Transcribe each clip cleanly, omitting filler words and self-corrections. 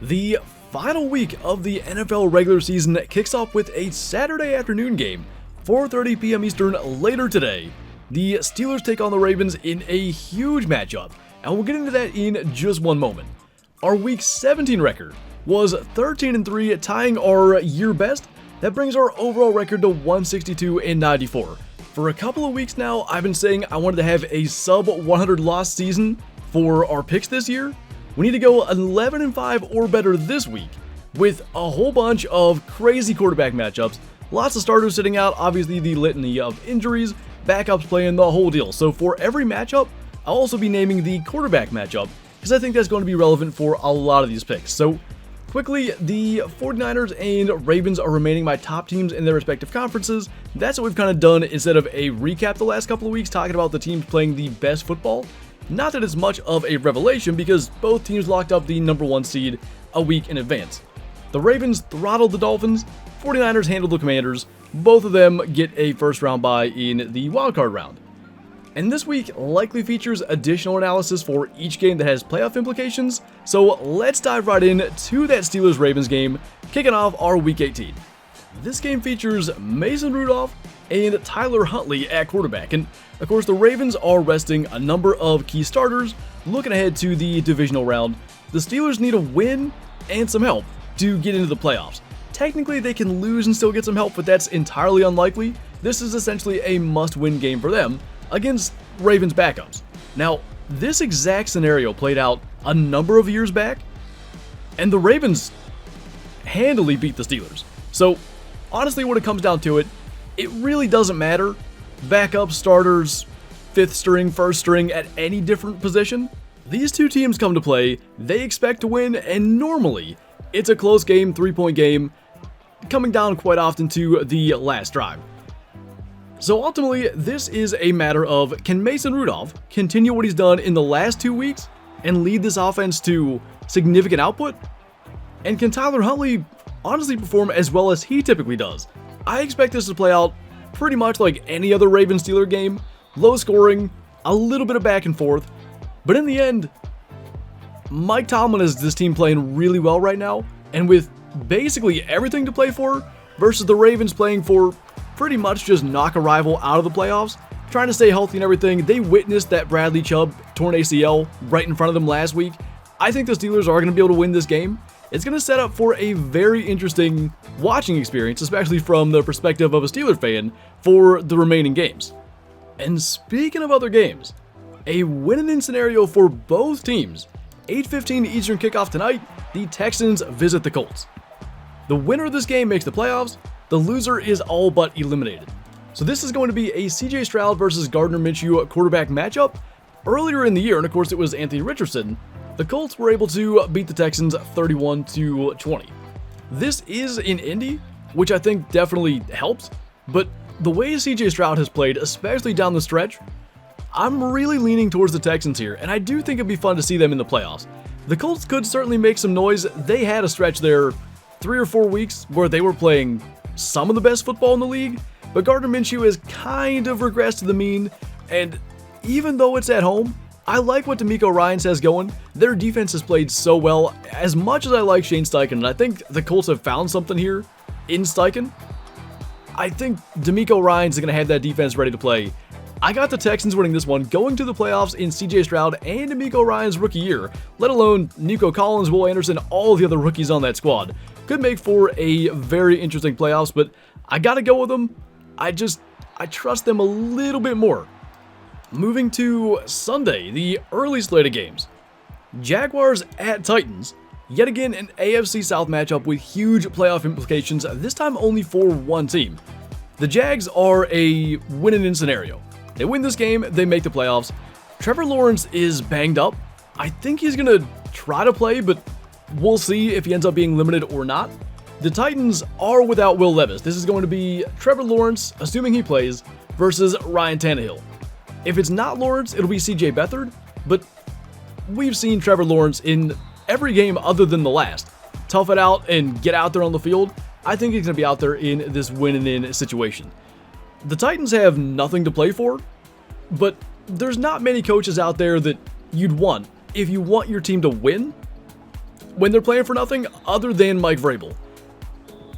The final week of the NFL regular season kicks off with a Saturday afternoon game, 4:30 p.m. Eastern later today. The Steelers take on the Ravens in a huge matchup, and we'll get into that in just one moment. Our Week 17 record was 13-3, tying our year best. That brings our overall record to 162-94. For a couple of weeks now, I've been saying I wanted to have a sub 100 loss season for our picks this year. We need to go 11-5 or better this week, with a whole bunch of crazy quarterback matchups, lots of starters sitting out, obviously the litany of injuries, backups playing, the whole deal. So for every matchup, I'll also be naming the quarterback matchup, because I think that's going to be relevant for a lot of these picks. So quickly, the 49ers and Ravens are remaining my top teams in their respective conferences. That's what we've kind of done instead of a recap the last couple of weeks, talking about the teams playing the best football. Not that it's much of a revelation, because both teams locked up the number 1 seed a week in advance. The Ravens throttled the Dolphins, 49ers handled the Commanders, both of them get a first round bye in the wildcard round. And this week likely features additional analysis for each game that has playoff implications, so let's dive right in to that Steelers-Ravens game, kicking off our Week 18. This game features Mason Rudolph and Tyler Huntley at quarterback, and of course the Ravens are resting a number of key starters. Looking ahead to the divisional round, the Steelers need a win and some help to get into the playoffs. Technically they can lose and still get some help, but that's entirely unlikely. This is essentially a must-win game for them against Ravens backups. Now, this exact scenario played out a number of years back, and the Ravens handily beat the Steelers. So honestly, when it comes down to it, it really doesn't matter. Backup, starters, 5th string, 1st string at any different position. These two teams come to play, they expect to win, and normally it's a close game, 3-point game, coming down quite often to the last drive. So ultimately, this is a matter of, can Mason Rudolph continue what he's done in the last 2 weeks and lead this offense to significant output? And can Tyler Huntley honestly perform as well as he typically does? I expect this to play out pretty much like any other Ravens-Steelers game, low scoring, a little bit of back and forth, but in the end, Mike Tomlin has this team playing really well right now, and with basically everything to play for, versus the Ravens playing for pretty much just knock a rival out of the playoffs, trying to stay healthy and everything. They witnessed that Bradley Chubb torn ACL right in front of them last week. I think the Steelers are going to be able to win this game. It's going to set up for a very interesting watching experience, especially from the perspective of a Steelers fan, for the remaining games. And speaking of other games, a win-and-in scenario for both teams. 8:15 Eastern kickoff tonight, the Texans visit the Colts. The winner of this game makes the playoffs. The loser is all but eliminated. So this is going to be a CJ Stroud versus Gardner Minshew quarterback matchup. Earlier in the year, and of course it was Anthony Richardson, the Colts were able to beat the Texans 31-20. This is in Indy, which I think definitely helps, but the way CJ Stroud has played, especially down the stretch, I'm really leaning towards the Texans here, and I do think it'd be fun to see them in the playoffs. The Colts could certainly make some noise. They had a stretch there 3 or 4 weeks where they were playing some of the best football in the league, but Gardner Minshew has kind of regressed to the mean, and even though it's at home, I like what DeMeco Ryans has going. Their defense has played so well. As much as I like Shane Steichen, and I think the Colts have found something here in Steichen, I think DeMeco Ryans is going to have that defense ready to play. I got the Texans winning this one, going to the playoffs in CJ Stroud and DeMeco Ryans' rookie year, let alone Nico Collins, Will Anderson, all the other rookies on that squad. Could make for a very interesting playoffs, but I got to go with them. I trust them a little bit more. Moving to Sunday, the early slate of games. Jaguars at Titans. Yet again, an AFC South matchup with huge playoff implications, this time only for one team. The Jags are a win-and-in scenario. They win this game, they make the playoffs. Trevor Lawrence is banged up. I think he's going to try to play, but we'll see if he ends up being limited or not. The Titans are without Will Levis. This is going to be Trevor Lawrence, assuming he plays, versus Ryan Tannehill. If it's not Lawrence, it'll be CJ Beathard, but we've seen Trevor Lawrence in every game other than the last tough it out and get out there on the field. I think he's going to be out there in this win-and-in situation. The Titans have nothing to play for, but there's not many coaches out there that you'd want if you want your team to win. when they're playing for nothing other than Mike Vrabel.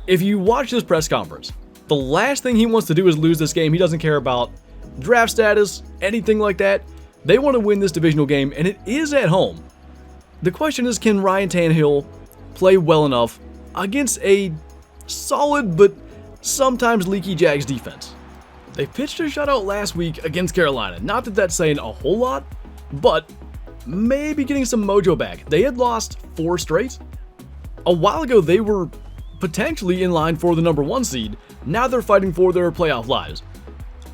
If you watch this press conference, the last thing he wants to do is lose this game. He doesn't care about draft status, anything like that. They want to win this divisional game, and it is at home. The question is, can Ryan Tannehill play well enough against a solid but sometimes leaky Jags defense? They pitched a shutout last week against Carolina. Not that that's saying a whole lot, but maybe getting some mojo back. They had lost 4 straight. A while ago, they were potentially in line for the number 1 seed. Now they're fighting for their playoff lives.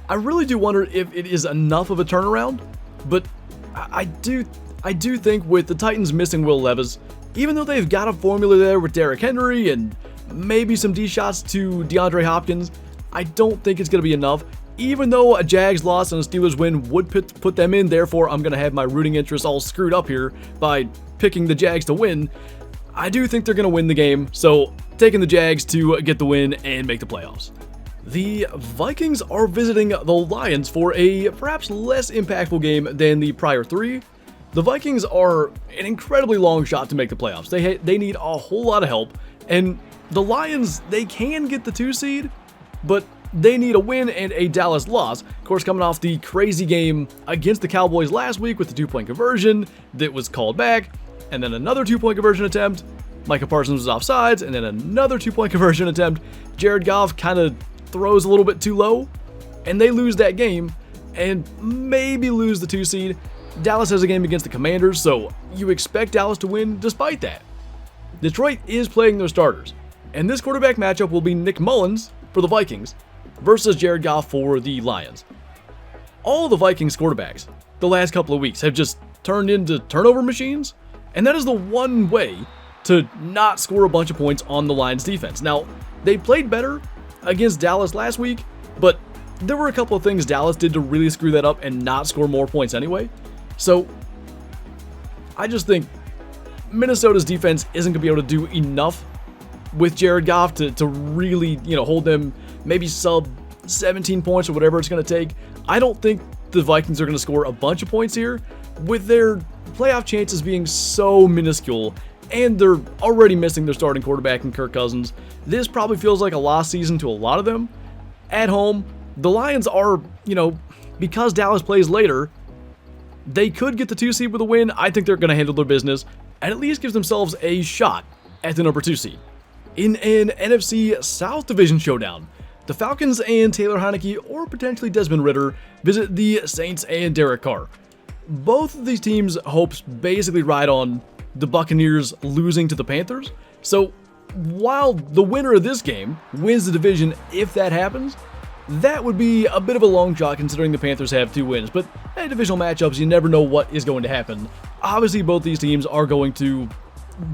I really do wonder if it is enough of a turnaround, but I do think with the Titans missing Will Levis, even though they've got a formula there with Derrick Henry and maybe some D shots to DeAndre Hopkins, I don't think it's going to be enough. Even though a Jags loss and a Steelers win would put them in, therefore I'm going to have my rooting interest all screwed up here by picking the Jags to win. I do think they're going to win the game, so taking the Jags to get the win and make the playoffs. The Vikings are visiting the Lions for a perhaps less impactful game than the prior 3. The Vikings are an incredibly long shot to make the playoffs. They need a whole lot of help, and the Lions, they can get the 2 seed, but they need a win and a Dallas loss. Of course, coming off the crazy game against the Cowboys last week with the 2-point conversion that was called back, and then another 2-point conversion attempt. Micah Parsons was offsides, and then another 2-point conversion attempt. Jared Goff kind of throws a little bit too low, and they lose that game and maybe lose the 2 seed. Dallas has a game against the Commanders, so you expect Dallas to win despite that. Detroit is playing their starters, and this quarterback matchup will be Nick Mullins for the Vikings versus Jared Goff for the Lions. All the Vikings quarterbacks the last couple of weeks have just turned into turnover machines, and that is the one way to not score a bunch of points on the Lions defense. Now, they played better against Dallas last week, but there were a couple of things Dallas did to really screw that up and not score more points anyway. So, I just think Minnesota's defense isn't going to be able to do enough with Jared Goff to really, hold them maybe sub 17 points or whatever it's going to take. I don't think the Vikings are going to score a bunch of points here with their playoff chances being so minuscule, and they're already missing their starting quarterback in Kirk Cousins. This probably feels like a lost season to a lot of them. At home, the Lions are, because Dallas plays later, they could get the 2 seed with a win. I think they're going to handle their business and at least gives themselves a shot at the number 2 seed. In an NFC South Division showdown, the Falcons and Taylor Heineke, or potentially Desmond Ridder, visit the Saints and Derek Carr. Both of these teams' hopes basically ride on the Buccaneers losing to the Panthers. So while the winner of this game wins the division, if that happens, that would be a bit of a long shot considering the Panthers have 2 wins. But hey, divisional matchups, you never know what is going to happen. Obviously, both these teams are going to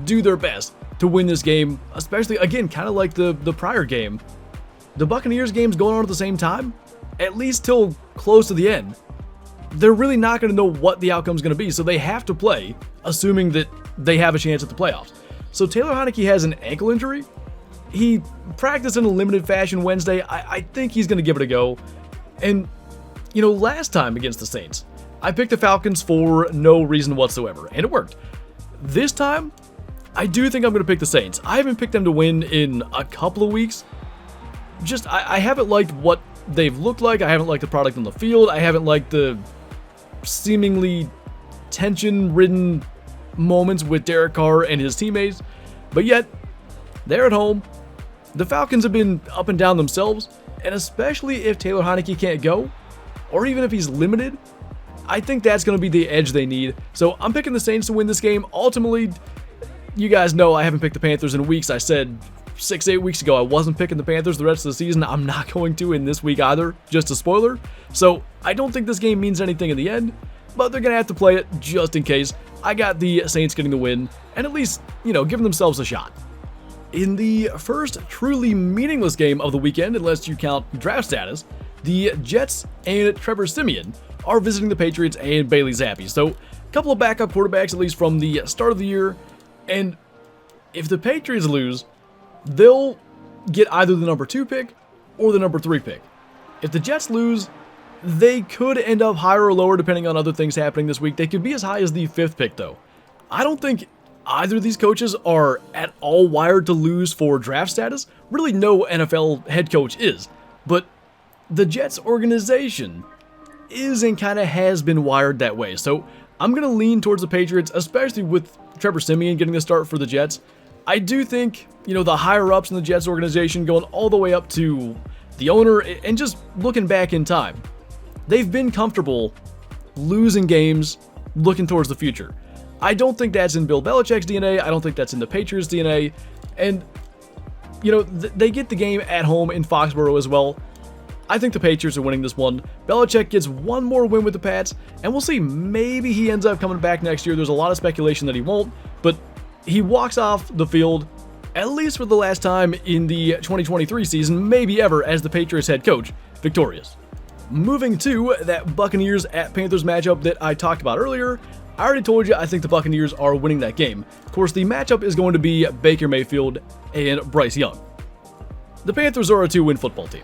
do their best to win this game, especially, again, kind of like the prior game. The Buccaneers game's going on at the same time, at least till close to the end. They're really not going to know what the outcome's going to be, so they have to play, assuming that they have a chance at the playoffs. So Taylor Heineke has an ankle injury. He practiced in a limited fashion Wednesday. I think he's going to give it a go. And, last time against the Saints, I picked the Falcons for no reason whatsoever, and it worked. This time, I do think I'm going to pick the Saints. I haven't picked them to win in a couple of weeks. I haven't liked what they've looked like. I haven't liked the product on the field. I haven't liked the seemingly tension-ridden moments with Derek Carr and his teammates. But yet, they're at home. The Falcons have been up and down themselves, and especially if Taylor Heineke can't go, or even if he's limited, I think that's going to be the edge they need. So I'm picking the Saints to win this game. Ultimately, you guys know I haven't picked the Panthers in weeks. I said 6-8 weeks ago I wasn't picking the Panthers the rest of the season. I'm not going to in this week either, just a spoiler. So I don't think this game means anything in the end, but they're going to have to play it just in case. I got the Saints getting the win, and at least, giving themselves a shot. In the first truly meaningless game of the weekend, unless you count draft status, the Jets and Trevor Siemian are visiting the Patriots and Bailey Zappi. So, a couple of backup quarterbacks, at least from the start of the year, and if the Patriots lose, they'll get either the number 2 pick or the number 3 pick. If the Jets lose, they could end up higher or lower depending on other things happening this week. They could be as high as the 5th pick, though. I don't think either of these coaches are at all wired to lose for draft status. Really, no NFL head coach is. But the Jets organization is and kind of has been wired that way. So I'm going to lean towards the Patriots, especially with Trevor Siemian getting the start for the Jets. I do think, the higher-ups in the Jets organization going all the way up to the owner and just looking back in time, they've been comfortable losing games looking towards the future. I don't think that's in Bill Belichick's DNA. I don't think that's in the Patriots' DNA. And, they get the game at home in Foxborough as well. I think the Patriots are winning this one. Belichick gets one more win with the Pats, and we'll see. Maybe he ends up coming back next year. There's a lot of speculation that he won't, but he walks off the field, at least for the last time in the 2023 season, maybe ever, as the Patriots head coach, victorious. Moving to that Buccaneers at Panthers matchup that I talked about earlier, I already told you I think the Buccaneers are winning that game. Of course, the matchup is going to be Baker Mayfield and Bryce Young. The Panthers are a 2-win football team.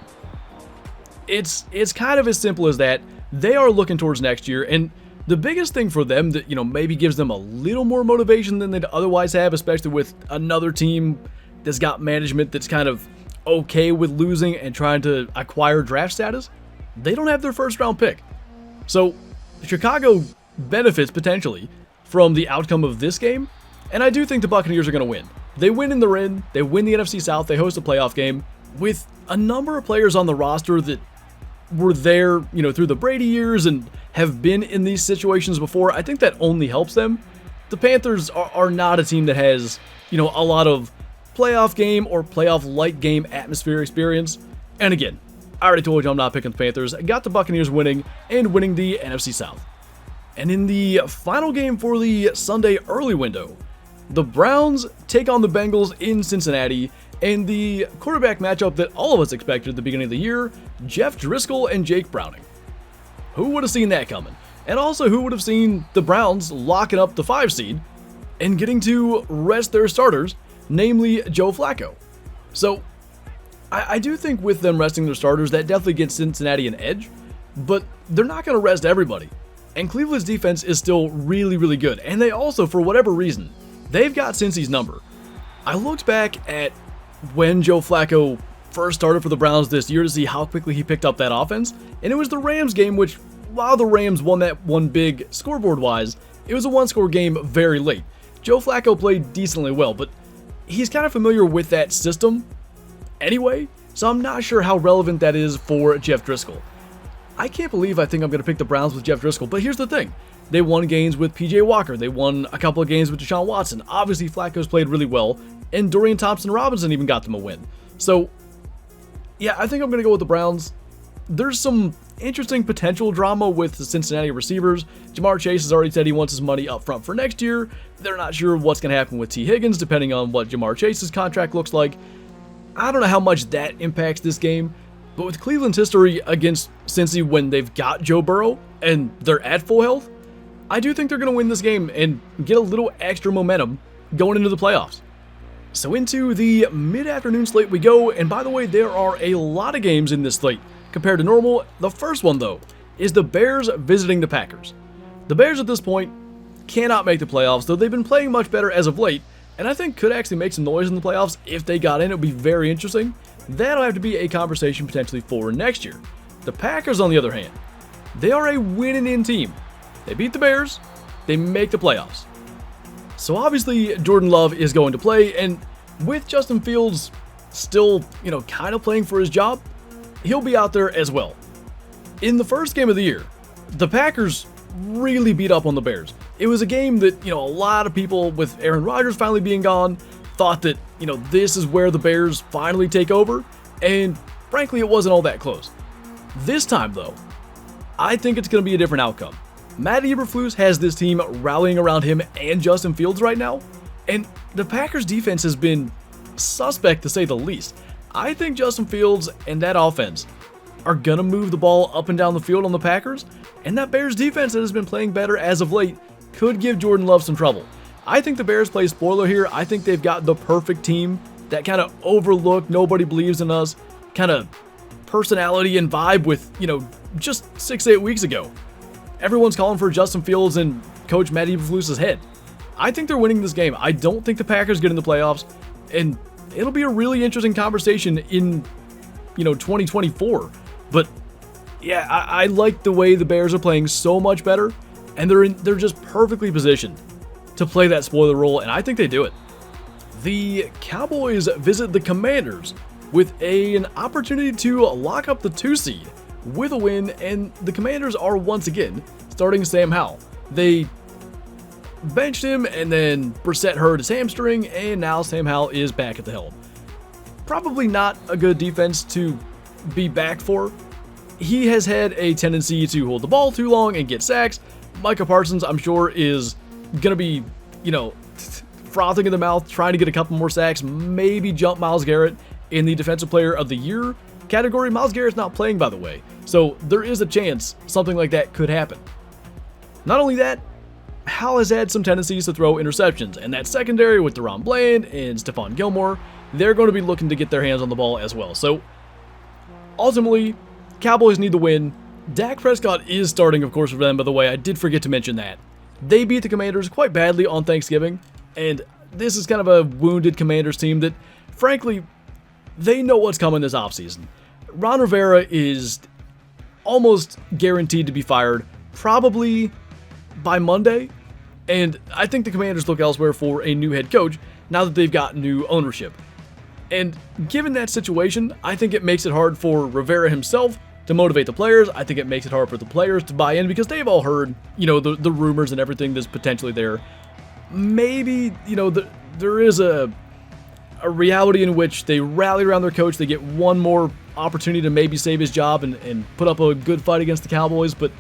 It's kind of as simple as that. They are looking towards next year, and the biggest thing for them that, maybe gives them a little more motivation than they'd otherwise have, especially with another team that's got management that's kind of okay with losing and trying to acquire draft status, they don't have their first round pick. So Chicago benefits potentially from the outcome of this game, and I do think the Buccaneers are going to win. They win in the Ren, they win the NFC South, they host a playoff game with a number of players on the roster that were there, through the Brady years and have been in these situations before. I think that only helps them. The Panthers are not a team that has, a lot of playoff game or playoff-like game atmosphere experience. And again, I already told you I'm not picking the Panthers. I got the Buccaneers winning and winning the NFC South. And in the final game for the Sunday early window, the Browns take on the Bengals in Cincinnati, and the quarterback matchup that all of us expected at the beginning of the year, Jeff Driscoll and Jake Browning. Who would have seen that coming? And also, who would have seen the Browns locking up the 5 seed and getting to rest their starters, namely Joe Flacco? So, I do think with them resting their starters, that definitely gives Cincinnati an edge, but they're not going to rest everybody. And Cleveland's defense is still really, really good. And they also, for whatever reason, they've got Cincy's number. I looked back at when Joe Flacco first started for the Browns this year to see how quickly he picked up that offense, and it was the Rams game, which, while the Rams won that one big scoreboard-wise, it was a one-score game very late. Joe Flacco played decently well, but he's kind of familiar with that system anyway, so I'm not sure how relevant that is for Jeff Driscoll. I can't believe I think I'm going to pick the Browns with Jeff Driscoll, but here's the thing. They won games with PJ Walker. They won a couple of games with Deshaun Watson. Obviously, Flacco's played really well, and Dorian Thompson-Robinson even got them a win. So, yeah, I think I'm going to go with the Browns. There's some interesting potential drama with the Cincinnati receivers. Jamar Chase has already said he wants his money up front for next year. They're not sure what's going to happen with T. Higgins, depending on what Jamar Chase's contract looks like. I don't know how much that impacts this game, but with Cleveland's history against Cincy when they've got Joe Burrow and they're at full health, I do think they're going to win this game and get a little extra momentum going into the playoffs. So into the mid-afternoon slate we go, and by the way, there are a lot of games in this slate compared to normal. The first one, though, is the Bears visiting the Packers. The Bears at this point cannot make the playoffs, though they've been playing much better as of late, and I think could actually make some noise in the playoffs if they got in. It would be very interesting. That'll have to be a conversation potentially for next year. The Packers, on the other hand, they are a winning-in team. They beat the Bears, they make the playoffs. So obviously, Jordan Love is going to play, and with Justin Fields still, kind of playing for his job, he'll be out there as well. In the first game of the year, the Packers really beat up on the Bears. It was a game that, a lot of people, with Aaron Rodgers finally being gone, thought that, this is where the Bears finally take over, and frankly, it wasn't all that close. This time, though, I think it's going to be a different outcome. Matt Eberflus has this team rallying around him and Justin Fields right now, and the Packers defense has been suspect to say the least. I think Justin Fields and that offense are going to move the ball up and down the field on the Packers, and that Bears defense that has been playing better as of late could give Jordan Love some trouble. I think the Bears play spoiler here. I think they've got the perfect team, that kind of overlooked, nobody believes in us, kind of personality and vibe with, just 6-8 weeks ago. Everyone's calling for Justin Fields and Coach Matt Eberflus's head. I think they're winning this game. I don't think the Packers get in the playoffs, and it'll be a really interesting conversation in, 2024. But yeah, I like the way the Bears are playing so much better, and they're just perfectly positioned to play that spoiler role, and I think they do it. The Cowboys visit the Commanders with an opportunity to lock up the 2 seed with a win, and the Commanders are once again starting Sam Howell. They benched him, and then Brissett hurt his hamstring, and now Sam Howell is back at the helm. Probably not a good defense to be back for. He has had a tendency to hold the ball too long and get sacks. Micah Parsons, I'm sure, is going to be, frothing in the mouth, trying to get a couple more sacks, maybe jump Myles Garrett in the Defensive Player of the Year category. Myles Garrett's not playing, by the way, so there is a chance something like that could happen. Not only that, Howell has had some tendencies to throw interceptions, and that secondary with Deron Bland and Stephon Gilmore, they're going to be looking to get their hands on the ball as well. So, ultimately, Cowboys need the win. Dak Prescott is starting, of course, for them, by the way. I did forget to mention that. They beat the Commanders quite badly on Thanksgiving, and this is kind of a wounded Commanders team that, frankly, they know what's coming this offseason. Ron Rivera is almost guaranteed to be fired, probably by Monday, and I think the Commanders look elsewhere for a new head coach now that they've got new ownership. And given that situation, I think it makes it hard for Rivera himself to motivate the players. I think it makes it hard for the players to buy in because they've all heard, the rumors and everything that's potentially there. Maybe, there is a reality in which they rally around their coach, they get one more opportunity to maybe save his job and put up a good fight against the Cowboys, but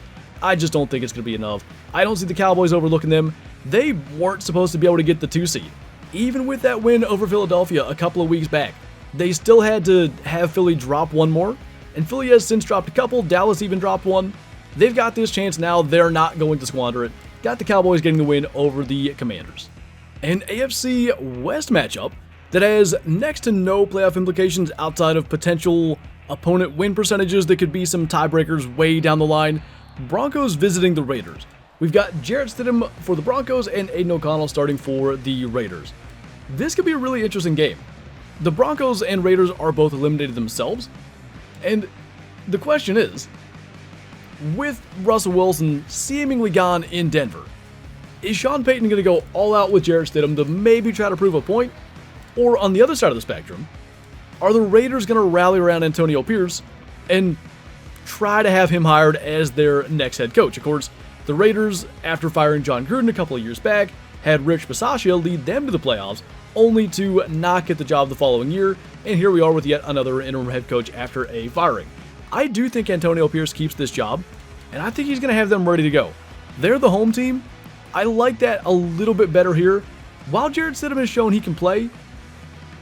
I just don't think it's going to be enough. I don't see the Cowboys overlooking them. They weren't supposed to be able to get the 2 seed. Even with that win over Philadelphia a couple of weeks back, they still had to have Philly drop one more, and Philly has since dropped a couple. Dallas even dropped one. They've got this chance now. They're not going to squander it. Got the Cowboys getting the win over the Commanders. An AFC West matchup that has next to no playoff implications outside of potential opponent win percentages that could be some tiebreakers way down the line. Broncos visiting the Raiders. We've got Jarrett Stidham for the Broncos and Aiden O'Connell starting for the Raiders. This could be a really interesting game. The Broncos and Raiders are both eliminated themselves, and the question is, with Russell Wilson seemingly gone in Denver, is Sean Payton going to go all out with Jarrett Stidham to maybe try to prove a point? Or on the other side of the spectrum, are the Raiders going to rally around Antonio Pierce and try to have him hired as their next head coach? Of course, the Raiders, after firing John Gruden a couple of years back, had Rich Bisaccia lead them to the playoffs, only to not get the job the following year, and here we are with yet another interim head coach after a firing. I do think Antonio Pierce keeps this job, and I think he's going to have them ready to go. They're the home team. I like that a little bit better here. While Jarrett Stidham has shown he can play,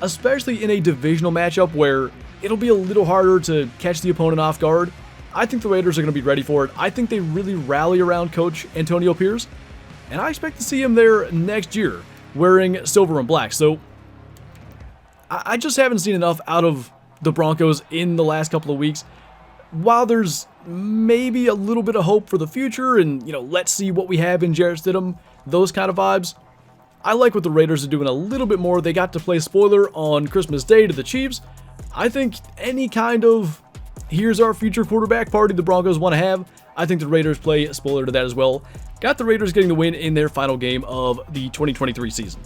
especially in a divisional matchup where it'll be a little harder to catch the opponent off guard, I think the Raiders are going to be ready for it. I think they really rally around Coach Antonio Pierce, and I expect to see him there next year wearing silver and black. So I just haven't seen enough out of the Broncos in the last couple of weeks. While there's maybe a little bit of hope for the future and, let's see what we have in Jarrett Stidham, those kind of vibes, I like what the Raiders are doing a little bit more. They got to play spoiler on Christmas Day to the Chiefs. I think any kind of here's our future quarterback party the Broncos want to have, I think the Raiders play spoiler to that as well. Got the Raiders getting the win in their final game of the 2023 season.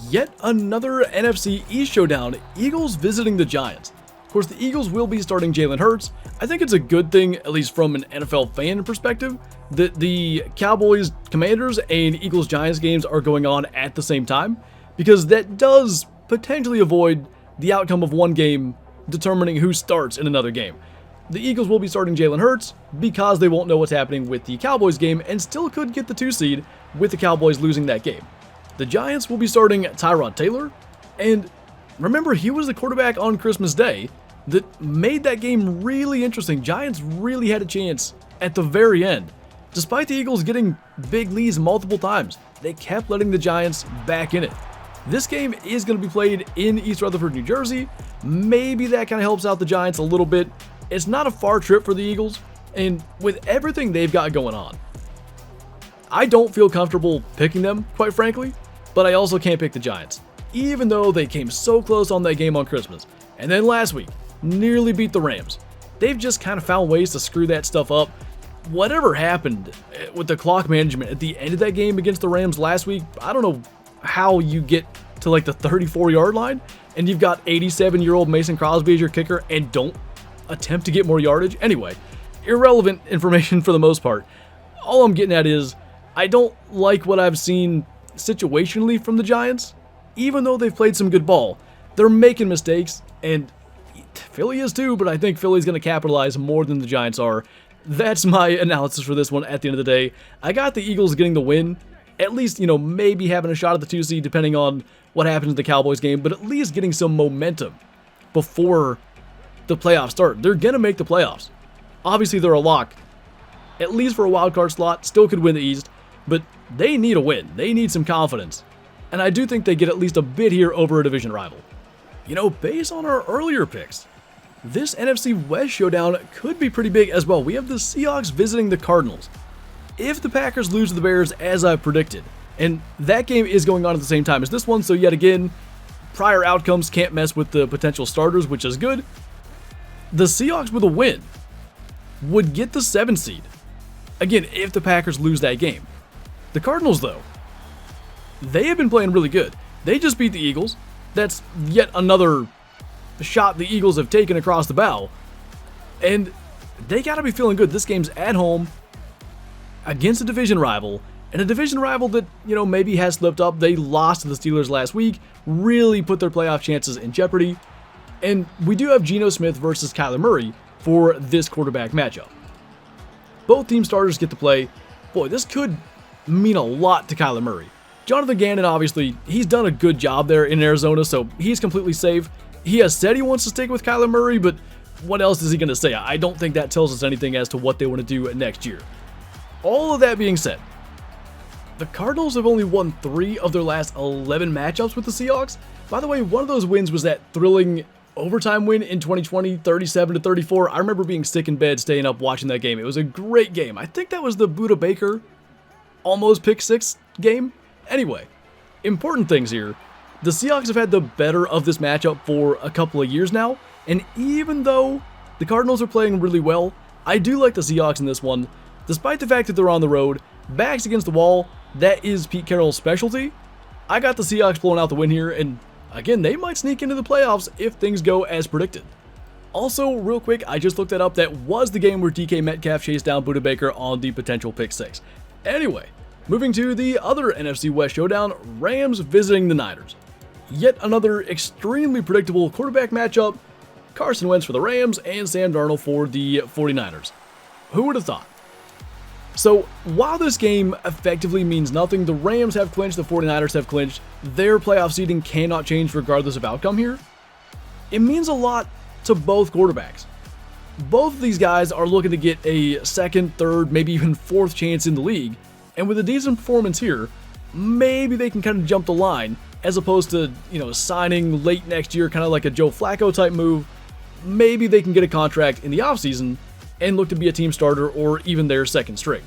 Yet another NFC East showdown, Eagles visiting the Giants. Of course, the Eagles will be starting Jalen Hurts. I think it's a good thing, at least from an NFL fan perspective, that the Cowboys, Commanders, and Eagles Giants games are going on at the same time, because that does potentially avoid the outcome of one game determining who starts in another game. The Eagles will be starting Jalen Hurts because they won't know what's happening with the Cowboys game and still could get the 2 seed with the Cowboys losing that game. The Giants will be starting Tyrod Taylor, and remember, he was the quarterback on Christmas Day that made that game really interesting. Giants really had a chance at the very end. Despite the Eagles getting big leads multiple times, they kept letting the Giants back in it. This game is going to be played in East Rutherford, New Jersey. Maybe that kind of helps out the Giants a little bit. It's not a far trip for the Eagles, and with everything they've got going on, I don't feel comfortable picking them, quite frankly. but I also can't pick the Giants, even though they came so close on that game on Christmas. And then last week, nearly beat the Rams. They've just kind of found ways to screw that stuff up. Whatever happened with the clock management at the end of that game against the Rams last week, I don't know how you get to like the 34-yard line and you've got 87-year-old Mason Crosby as your kicker and don't attempt to get more yardage. Anyway, irrelevant information for the most part. All I'm getting at is I don't like what I've seen situationally from the Giants. Even though they've played some good ball, they're making mistakes, and Philly is too, but I think Philly's going to capitalize more than the Giants are. That's my analysis for this one at the end of the day. I got the Eagles getting the win, at least, maybe having a shot at the 2 seed depending on what happens in the Cowboys game, but at least getting some momentum before the playoffs start. They're going to make the playoffs. Obviously, they're a lock, at least for a wild card slot, still could win the East, but they need a win. They need some confidence. And I do think they get at least a bit here over a division rival. Based on our earlier picks, this NFC West showdown could be pretty big as well. We have the Seahawks visiting the Cardinals. If the Packers lose to the Bears as I predicted, and that game is going on at the same time as this one, so yet again, prior outcomes can't mess with the potential starters, which is good. The Seahawks with a win would get the 7 seed. Again, if the Packers lose that game. The Cardinals, though, they have been playing really good. They just beat the Eagles. That's yet another shot the Eagles have taken across the bow. And they got to be feeling good. This game's at home against a division rival. And a division rival that, maybe has slipped up. They lost to the Steelers last week. Really put their playoff chances in jeopardy. And we do have Geno Smith versus Kyler Murray for this quarterback matchup. Both team starters get to play. Boy, this could mean a lot to Kyler Murray. Jonathan Gannon, obviously, he's done a good job there in Arizona, so he's completely safe. He has said he wants to stick with Kyler Murray, but what else is he going to say? I don't think that tells us anything as to what they want to do next year. All of that being said, the Cardinals have only won 3 of their last 11 matchups with the Seahawks. By the way, one of those wins was that thrilling overtime win in 2020, 37-34. I remember being sick in bed, staying up watching that game. It was a great game. I think that was the Budda Baker almost pick 6 game. Anyway, important things here. The Seahawks have had the better of this matchup for a couple of years now, and even though the Cardinals are playing really well, I do like the Seahawks in this one. Despite the fact that they're on the road, backs against the wall, that is Pete Carroll's specialty. I got the Seahawks pulling out the win here, and again, they might sneak into the playoffs if things go as predicted. Also, real quick, I just looked that up. That was the game where DK Metcalf chased down Budda Baker on the potential pick 6. Anyway, moving to the other NFC West showdown, Rams visiting the Niners. Yet another extremely predictable quarterback matchup, Carson Wentz for the Rams and Sam Darnold for the 49ers. Who would have thought? So, while this game effectively means nothing, the Rams have clinched, the 49ers have clinched, their playoff seeding cannot change regardless of outcome here. It means a lot to both quarterbacks. Both of these guys are looking to get a second, third, maybe even fourth chance in the league, and with a decent performance here, maybe they can kind of jump the line, as opposed to, signing late next year, kind of like a Joe Flacco type move. Maybe they can get a contract in the offseason and look to be a team starter or even their second string.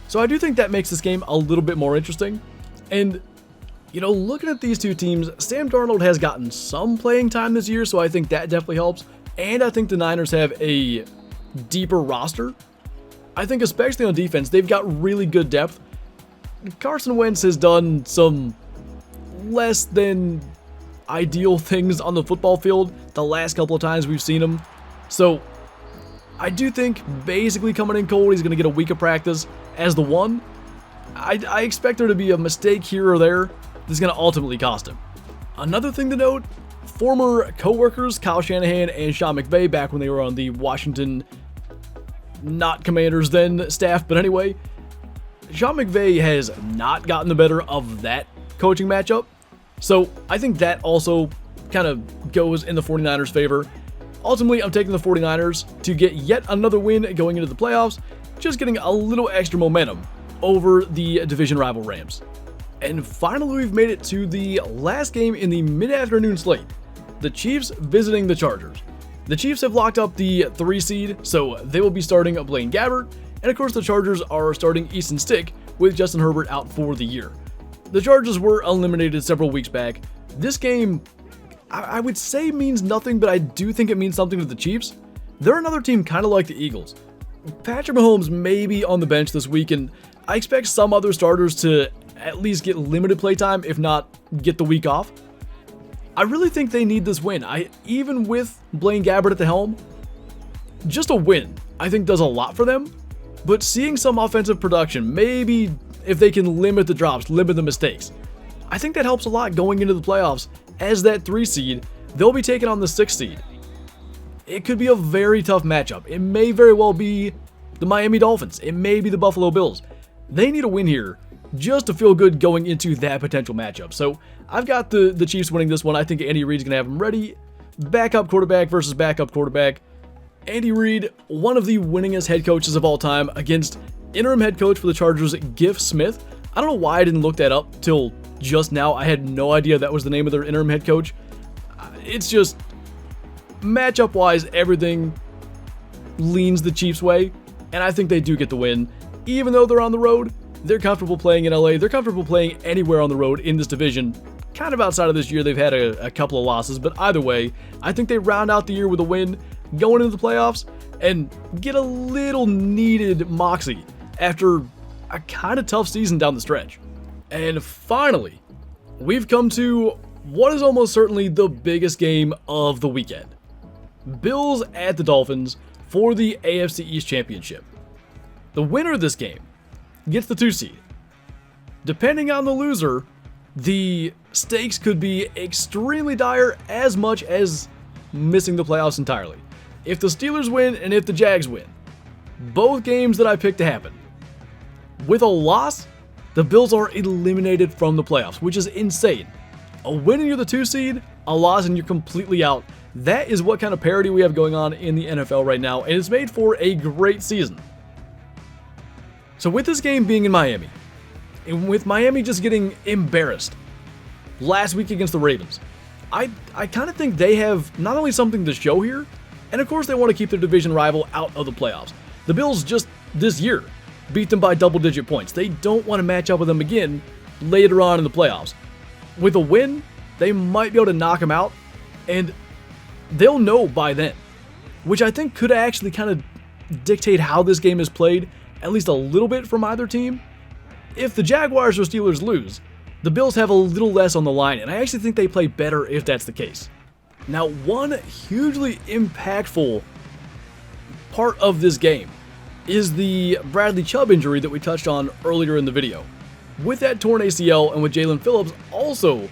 So I do think that makes this game a little bit more interesting. And, looking at these two teams, Sam Darnold has gotten some playing time this year, so I think that definitely helps. And I think the Niners have a deeper roster. I think especially on defense, they've got really good depth. Carson Wentz has done some less than ideal things on the football field the last couple of times we've seen him. So I do think basically coming in cold, he's going to get a week of practice as the one. I expect there to be a mistake here or there that's going to ultimately cost him. Another thing to note, former co-workers Kyle Shanahan and Sean McVay back when they were on the Washington, not Commanders then, staff, but anyway, Sean McVay has not gotten the better of that coaching matchup. So I think that also kind of goes in the 49ers' favor. Ultimately, I'm taking the 49ers to get yet another win going into the playoffs, just getting a little extra momentum over the division rival Rams. And finally, we've made it to the last game in the mid-afternoon slate, the Chiefs visiting the Chargers. The Chiefs have locked up the 3 seed, so they will be starting Blaine Gabbert, and of course the Chargers are starting Easton Stick with Justin Herbert out for the year. The Chargers were eliminated several weeks back. This game, I would say means nothing, but I do think it means something to the Chiefs. They're another team kind of like the Eagles. Patrick Mahomes may be on the bench this week, and I expect some other starters to at least get limited playtime, if not get the week off. I really think they need this win. Even with Blaine Gabbert at the helm, just a win, I think, does a lot for them. But seeing some offensive production, maybe if they can limit the drops, limit the mistakes, I think that helps a lot going into the playoffs. As that 3 seed, they'll be taking on the 6 seed. It could be a very tough matchup. It may very well be the Miami Dolphins. It may be the Buffalo Bills. They need a win here just to feel good going into that potential matchup. So I've got the Chiefs winning this one. I think Andy Reid's going to have them ready. Backup quarterback versus backup quarterback. Andy Reid, one of the winningest head coaches of all time, against interim head coach for the Chargers, Giff Smith. I don't know why I didn't look that up till just now. I had no idea that was the name of their interim head coach. It's just, matchup-wise, everything leans the Chiefs' way, and I think they do get the win. Even though they're on the road, they're comfortable playing in LA. They're comfortable playing anywhere on the road in this division. Kind of outside of this year, they've had a couple of losses, but either way, I think they round out the year with a win, going into the playoffs, and get a little needed moxie after a kind of tough season down the stretch. And finally, we've come to what is almost certainly the biggest game of the weekend. Bills at the Dolphins for the AFC East Championship. The winner of this game gets the 2 seed. Depending on the loser, the stakes could be extremely dire, as much as missing the playoffs entirely. If the Steelers win and if the Jags win, both games that I picked to happen, with a loss, the Bills are eliminated from the playoffs, which is insane. A win and you're the 2 seed, a loss and you're completely out. That is what kind of parity we have going on in the NFL right now, and it's made for a great season. So with this game being in Miami, and with Miami just getting embarrassed last week against the Ravens, I kind of think they have not only something to show here, and of course they want to keep their division rival out of the playoffs. The Bills just this year beat them by double-digit points. They don't want to match up with them again later on in the playoffs. With a win, they might be able to knock them out, and they'll know by then, which I think could actually kind of dictate how this game is played, at least a little bit from either team. If the Jaguars or Steelers lose, the Bills have a little less on the line, and I actually think they play better if that's the case. Now, one hugely impactful part of this game is the Bradley Chubb injury that we touched on earlier in the video. With that torn ACL and with Jalen Phillips also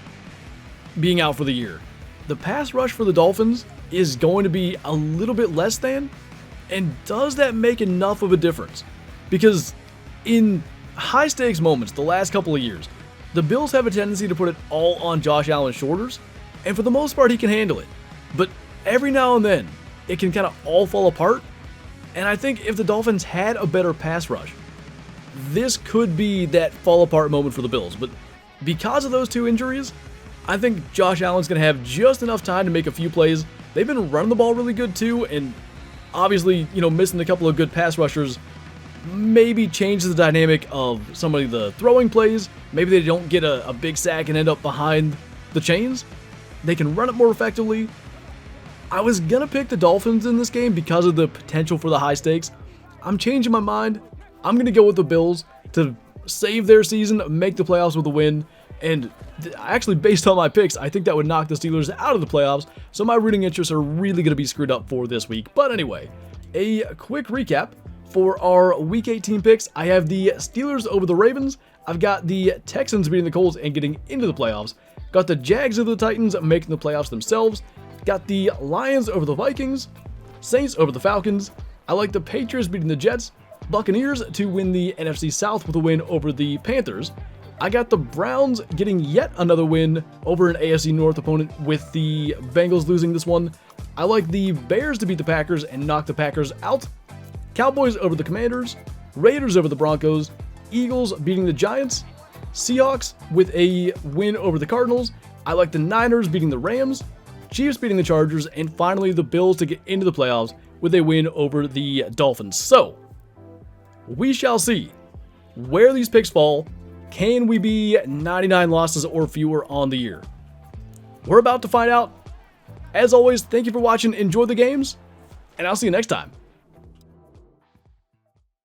being out for the year, the pass rush for the Dolphins is going to be a little bit less than, and does that make enough of a difference? Because in high-stakes moments the last couple of years, the Bills have a tendency to put it all on Josh Allen's shoulders, and for the most part he can handle it. But every now and then, it can kind of all fall apart, and I think if the Dolphins had a better pass rush, this could be that fall-apart moment for the Bills. But because of those two injuries, I think Josh Allen's going to have just enough time to make a few plays. They've been running the ball really good too, and obviously, missing a couple of good pass rushers maybe changes the dynamic of some of the throwing plays. Maybe they don't get a big sack and end up behind the chains. They can run it more effectively. I was going to pick the Dolphins in this game because of the potential for the high stakes. I'm changing my mind. I'm going to go with the Bills to save their season, make the playoffs with a win, and actually, based on my picks, I think that would knock the Steelers out of the playoffs, so my rooting interests are really going to be screwed up for this week. But anyway, a quick recap for our Week 18 picks. I have the Steelers over the Ravens. I've got the Texans beating the Colts and getting into the playoffs. Got the Jags over the Titans making the playoffs themselves. Got the Lions over the Vikings. Saints over the Falcons. I like the Patriots beating the Jets. Buccaneers to win the NFC South with a win over the Panthers. I got the Browns getting yet another win over an AFC North opponent with the Bengals losing this one. I like the Bears to beat the Packers and knock the Packers out. Cowboys over the Commanders. Raiders over the Broncos. Eagles beating the Giants. Seahawks with a win over the Cardinals. I like the Niners beating the Rams. Chiefs beating the Chargers. And finally, the Bills to get into the playoffs with a win over the Dolphins. So, we shall see where these picks fall Can we be 99 losses or fewer on the year? We're about to find out. As always, thank you for watching, enjoy the games, and I'll see you next time.